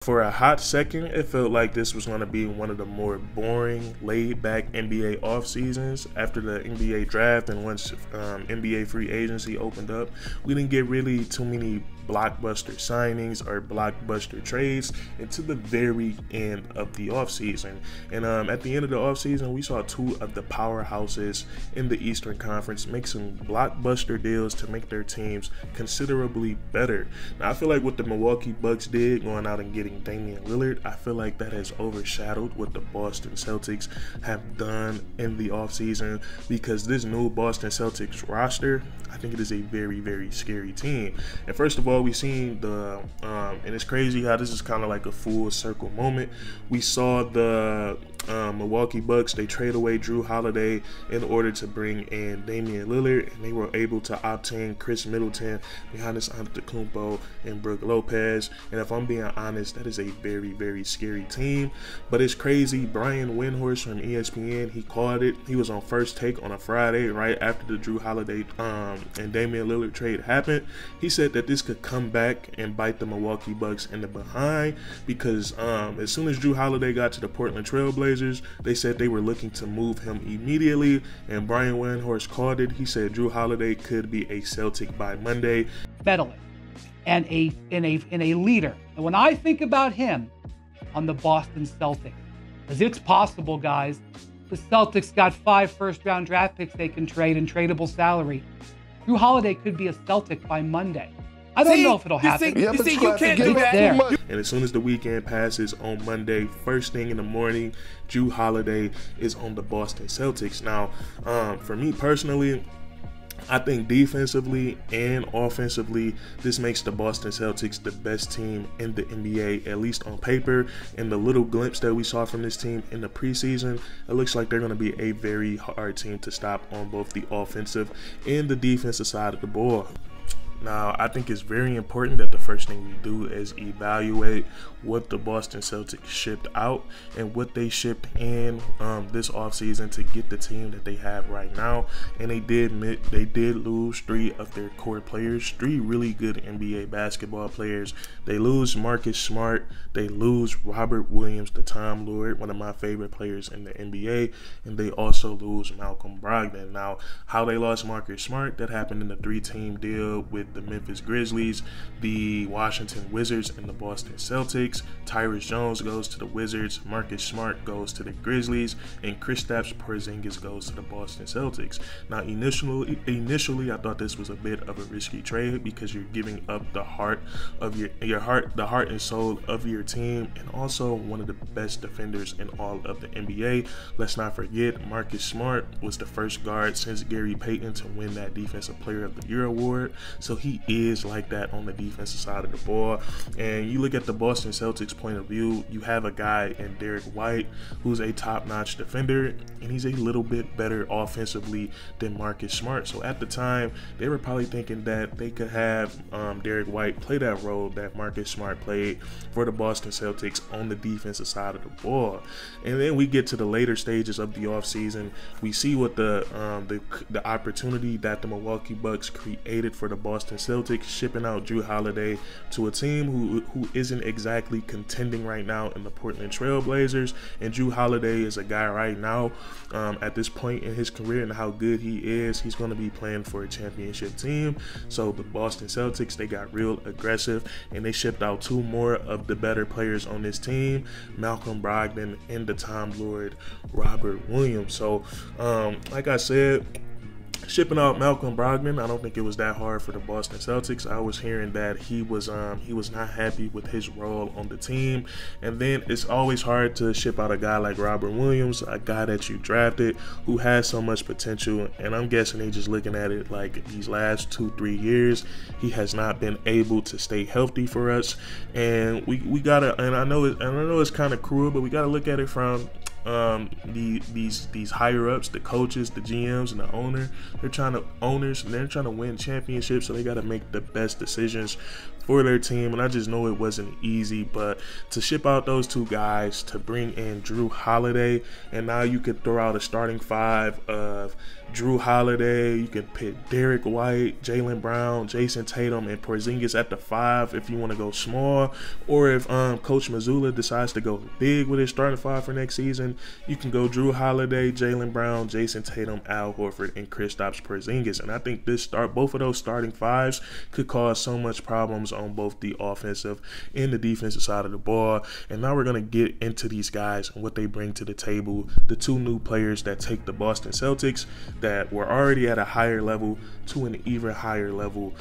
For a hot second, it felt like this was going to be one of the more boring, laid-back NBA off seasons after the NBA draft, and once NBA free agency opened up, we didn't get really too many blockbuster signings or blockbuster trades until the very end of the offseason. And at the end of the offseason, we saw two of the powerhouses in the Eastern Conference make some blockbuster deals to make their teams considerably better. Now, I feel like what the Milwaukee Bucks did, going out and getting Damian Lillard, I feel like that has overshadowed what the Boston Celtics have done in the offseason, because this new Boston Celtics roster, I think it is a very, very scary team. And first of all, we seen the and it's crazy how this is kind of like a full circle moment. We saw the Milwaukee Bucks, they trade away Jrue Holiday in order to bring in Damian Lillard, and they were able to obtain Chris Middleton, Giannis Antetokounmpo, and Brook Lopez. And if I'm being honest, that is a very, very scary team. But it's crazy. Brian Windhorst from ESPN, he called it. He was on First Take on a Friday right after the Jrue Holiday and Damian Lillard trade happened. He said that this could come back and bite the Milwaukee Bucks in the behind, because as soon as Jrue Holiday got to the Portland Trail Blazers, they said they were looking to move him immediately, and Brian Windhorst called it. He said Jrue Holiday could be a Celtic by Monday. Medalist and a leader. And when I think about him on the Boston Celtics, because it's possible, guys, the Celtics got 5 first-round draft picks they can trade and tradable salary. Jrue Holiday could be a Celtic by Monday. I don't know if it'll happen. You can't do that. And as soon as the weekend passes on Monday, first thing in the morning, Jrue Holiday is on the Boston Celtics. Now, for me personally, I think defensively and offensively, this makes the Boston Celtics the best team in the NBA, at least on paper. And the little glimpse that we saw from this team in the preseason, it looks like they're going to be a very hard team to stop on both the offensive and the defensive side of the ball. Now, I think it's very important that the first thing we do is evaluate what the Boston Celtics shipped out and what they shipped in this offseason to get the team that they have right now. And they did lose 3 of their core players, 3 really good NBA basketball players. They lose Marcus Smart, they lose Robert Williams, the Time Lord, one of my favorite players in the NBA, and they also lose Malcolm Brogdon. Now, how they lost Marcus Smart, that happened in a 3-team deal with the Memphis Grizzlies, the Washington Wizards, and the Boston Celtics. Tyrus Jones goes to the Wizards, Marcus Smart goes to the Grizzlies, and kristraps Porzingus goes to the Boston Celtics. Now, initially, I thought this was a bit of a risky trade, because you're giving up the heart of the heart and soul of your team, and also one of the best defenders in all of the NBA. Let's not forget, Marcus Smart was the first guard since Gary Payton to win that Defensive Player of the Year award. So he is like that on the defensive side of the ball. And you look at the Boston Celtics point of view, you have a guy in Derek White who's a top-notch defender, and he's a little bit better offensively than Marcus Smart. So at the time, they were probably thinking that they could have Derek White play that role that Marcus Smart played for the Boston Celtics on the defensive side of the ball. And then we get to the later stages of the offseason. We see what the opportunity that the Milwaukee Bucks created for the Boston Celtics, shipping out Jrue Holiday to a team who isn't exactly contending right now in the Portland Trail Blazers. And Jrue Holiday is a guy right now at this point in his career and how good he is, he's going to be playing for a championship team. So the Boston Celtics, they got real aggressive, and they shipped out 2 more of the better players on this team, Malcolm Brogdon and the Time Lord Robert Williams. So like I said, shipping out Malcolm Brogdon, I don't think it was that hard for the Boston Celtics. I was hearing that he was not happy with his role on the team. And then it's always hard to ship out a guy like Robert Williams, a guy that you drafted who has so much potential. And I'm guessing they just looking at it like these last 2-3 years, he has not been able to stay healthy for us. And we gotta, and I know it's kind of cruel, but we gotta look at it from these higher ups, the coaches, the GMs, and the owner. They're trying to win championships, so they got to make the best decisions for their team. And I just know it wasn't easy, but to ship out those 2 guys, to bring in Jrue Holiday, and now you could throw out a starting 5 of Jrue Holiday. You can pit Derek White, Jaylen Brown, Jason Tatum, and Porzingus at the 5 if you want to go small. Or if Coach Mazzulla decides to go big with his starting 5 for next season, you can go Jrue Holiday, Jaylen Brown, Jason Tatum, Al Horford, and Kristaps Porzingis. And I think both of those starting 5s could cause so much problems on both the offensive and the defensive side of the ball. And now we're going to get into these guys and what they bring to the table. The 2 new players that take the Boston Celtics that were already at a higher level to an even higher level,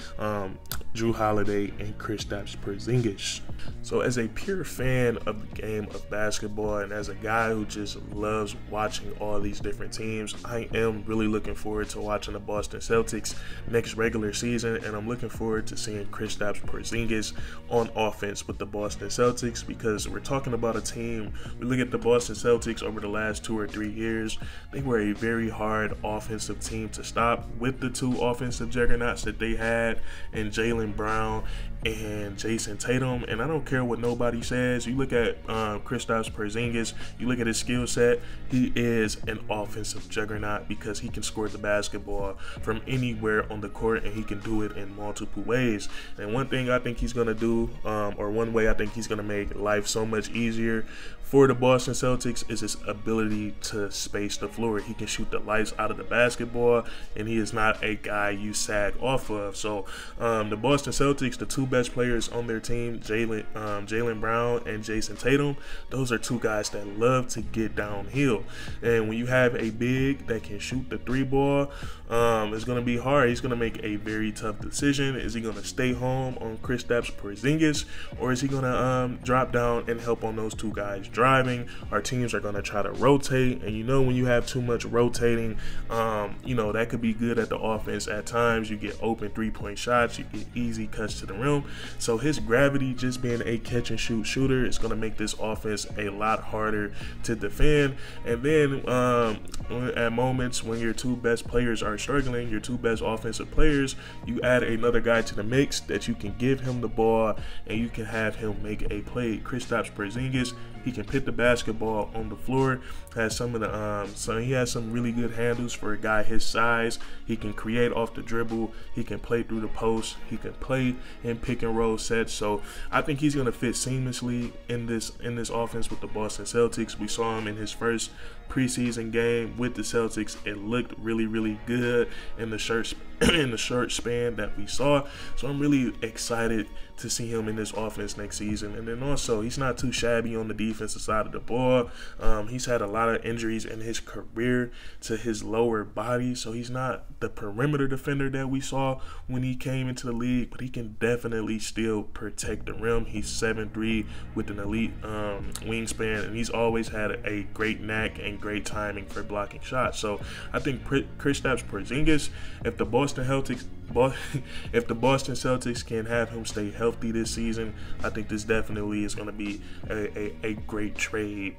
Jrue Holiday and Kristaps Porzingis. So as a pure fan of the game of basketball and as a guy who just loves watching all these different teams, I am really looking forward to watching the Boston Celtics next regular season, and I'm looking forward to seeing Kristaps Porzingis on offense with the Boston Celtics, because we're talking about a team. We look at the Boston Celtics over the last 2 or 3 years, they were a very hard offensive team to stop with the 2 offensive juggernauts that they had in Jaylen Brown and Jason Tatum. And I don't care what nobody says. You look at Kristaps Porzingis, you look at his skill set, he is an offensive juggernaut because he can score the basketball from anywhere on the court, and he can do it in multiple ways. And one thing I think he's going to do, or one way I think he's going to make life so much easier for the Boston Celtics, is his ability to space the floor. He can shoot the lights out of the basketball, and he is not a guy you sag off of. So the Boston Celtics, the 2 best players on their team, Jaylen Brown and Jason Tatum, those are 2 guys that love to get downhill. And when you have a big that can shoot the 3 ball, it's going to be hard. He's going to make a very tough decision. Is he going to stay home on Kristaps Porzingis, or is he going to drop down and help on those 2 guys driving? Our teams are going to try to rotate, and you know, when you have too much rotating, you know, that could be good at the offense at times. You get open 3-point shots, you get easy cuts to the rim. So his gravity, just being a catch and shoot shooter, is going to make this offense a lot harder to defend. And then at moments when your 2 best players are struggling, your 2 best offensive players, you add another guy to the mix that you can give him the ball and you can have him make a play. Kristaps Porzingis, he can put the basketball on the floor, has some of the so he has some really good handles for a guy his size. He can create off the dribble, he can play through the post, he can play in pick and roll sets. So I think he's going to fit seamlessly in this offense with the Boston Celtics. We saw him in his first preseason game with the Celtics. It looked really, really good in the short span that we saw. So I'm really excited to see him in this offense next season. And then also, he's not too shabby on the defensive side of the ball. He's had a lot of injuries in his career to his lower body, so he's not the perimeter defender that we saw when he came into the league, but he can definitely still protect the rim. He's 7'3" with an elite wingspan, and he's always had a great knack and great timing for blocking shots. So I think Kristaps Porzingis, if the Boston Celtics can have him stay healthy this season, I think this definitely is going to be a great trade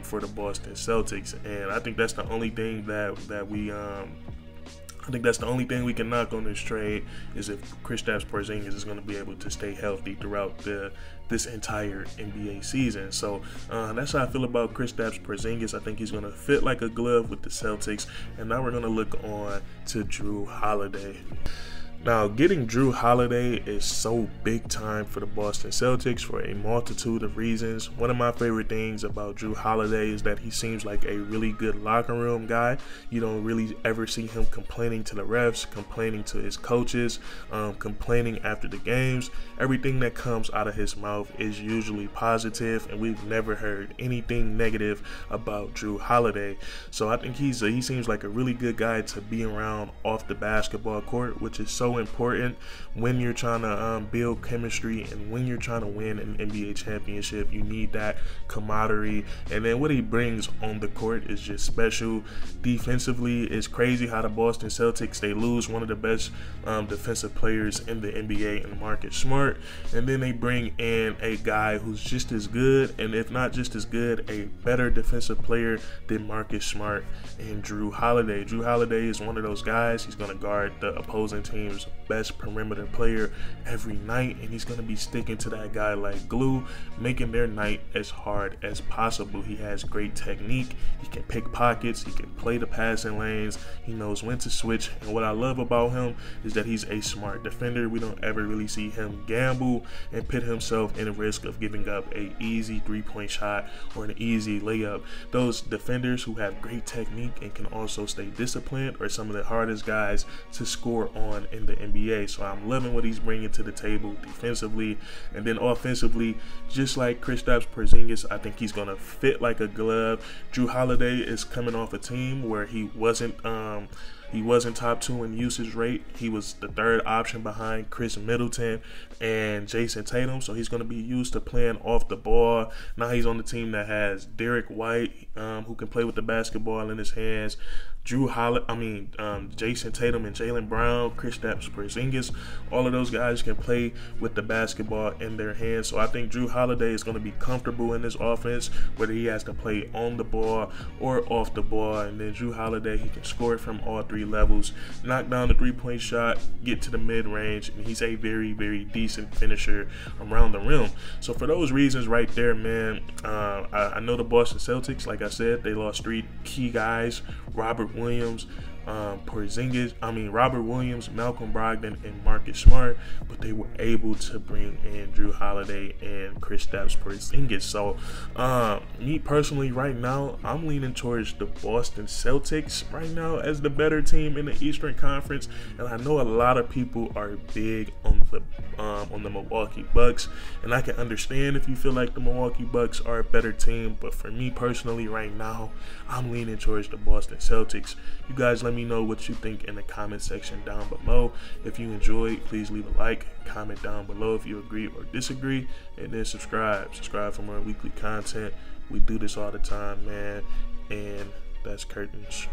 for the Boston Celtics. And I think that's the only thing that we I think that's the only thing we can knock on this trade, is if Kristaps Porzingis is going to be able to stay healthy throughout this entire NBA season. So that's how I feel about Kristaps Porzingis. I think he's going to fit like a glove with the Celtics. And now we're going to look on to Jrue Holiday. Now, getting Jrue Holiday is so big time for the Boston Celtics for a multitude of reasons. One of my favorite things about Jrue Holiday is that he seems like a really good locker room guy. You don't really ever see him complaining to the refs, complaining to his coaches, complaining after the games. Everything that comes out of his mouth is usually positive, and we've never heard anything negative about Jrue Holiday. So I think he seems like a really good guy to be around off the basketball court, which is so important when you're trying to build chemistry and when you're trying to win an NBA championship. You need that camaraderie, and then what he brings on the court is just special. Defensively, it's crazy how the Boston Celtics, they lose one of the best defensive players in the NBA in Marcus Smart, and then they bring in a guy who's just as good, and if not just as good, a better defensive player than Marcus Smart, and Jrue Holiday. Jrue Holiday is one of those guys. He's going to guard the opposing team's world's best perimeter player every night, and he's going to be sticking to that guy like glue, making their night as hard as possible. He has great technique. He can pick pockets. He can play the passing lanes. He knows when to switch. And what I love about him is that he's a smart defender. We don't ever really see him gamble and put himself in a risk of giving up a easy three-point shot or an easy layup. Those defenders who have great technique and can also stay disciplined are some of the hardest guys to score on in the NBA. So I'm loving what he's bringing to the table defensively, and then offensively, just like Kristraps, Porzingus, I think he's gonna fit like a glove. Jrue Holiday is coming off a team where he wasn't top 2 in usage rate. He was the third option behind Chris Middleton and Jason Tatum, so he's going to be used to playing off the ball. Now he's on the team that has Derek White, who can play with the basketball in his hands. Jason Tatum and Jaylen Brown, Kristraps, Porzingus, all of those guys can play with the basketball in their hands. So I think Jrue Holiday is going to be comfortable in this offense, whether he has to play on the ball or off the ball. And then Jrue Holiday, he can score it from all 3 levels, knock down the three-point shot, get to the mid-range, and he's a very, very decent finisher around the rim. So for those reasons right there, man, I know the Boston Celtics, like I said, they lost 3 key guys: Robert Williams, Malcolm Brogdon, and Marcus Smart, but they were able to bring in Jrue Holiday and Kristraps Porzingus. So me personally right now, I'm leaning towards the Boston Celtics right now as the better team in the Eastern Conference, and I know a lot of people are big on the Milwaukee Bucks, and I can understand if you feel like the Milwaukee Bucks are a better team, but for me personally right now, I'm leaning towards the Boston Celtics. You guys let me know what you think in the comment section down below. If you enjoyed, please leave a like, comment down below if you agree or disagree, and then subscribe for more weekly content. We do this all the time, man, and that's curtains.